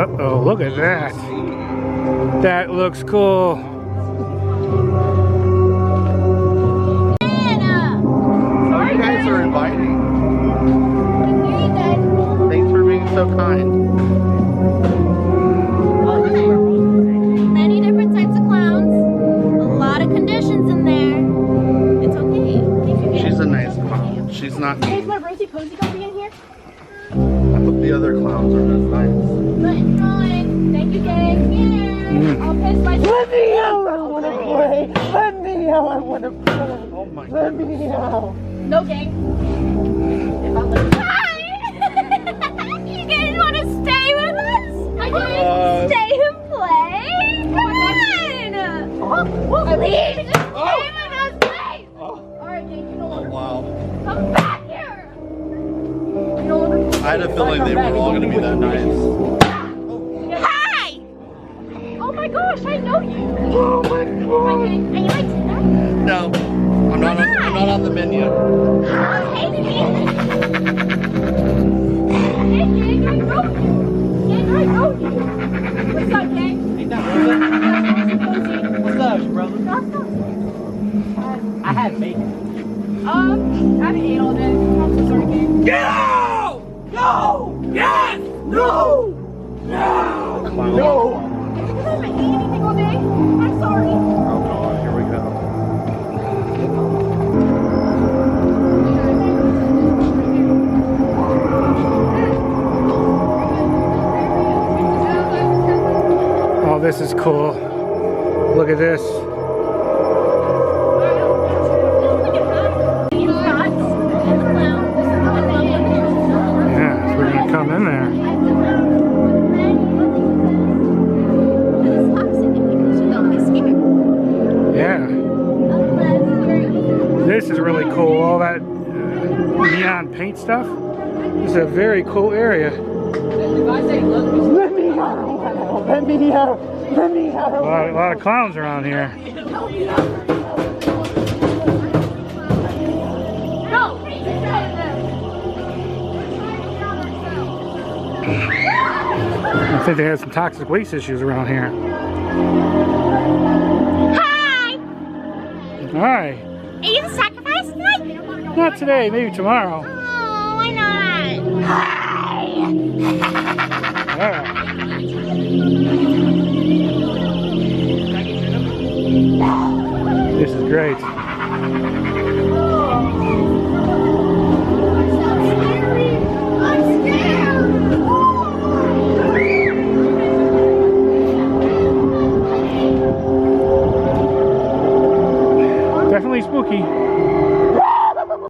Uh-oh, look at that. That looks cool. Oh, you guys are inviting. Thanks for being so kind. Many different types of clowns. A lot of conditions in there. It's okay. She's a nice clown. She's not me. Hey, is my Rosie Posy gonna be in here? I hope the other clowns are as nice. But Ron, thank you guys. Yeah. I'll piss my. Let me out! I want to play! Let me out! I want to play! Oh my God. Let me out! No gang. If I let Hi! You guys want to stay with us? I can stay and play? Come on! Please! Stay with us, please! Alright, gang, you know what? Wow. Come back here! You know what? I had a feeling they were all going to be that nice. Hi! Oh my gosh, I know you! Oh my God! Are you my Tina? No, I'm not on the menu. Hey, gang, I know you! Gang, I know you! What's up, gang? Ain't that What's up, brother? I had bacon. I haven't ate all day. I'm so sorry, gang. Get out! No! Yes! No! No! No! Did you guys eat anything all day? I'm sorry. Oh God, here we go. Oh, this is cool. Look at this. Yeah, we're gonna come in there. Yeah. This is really cool. All that neon paint stuff. This is a very cool area. Let me out! Let me out! Let me out! A lot of clowns around here. I think they have some toxic waste issues around here. Hi! Hi. Are you the sacrifice tonight? Not today, maybe tomorrow. Oh, why not? Hi! Yeah. This is great. Definitely spooky.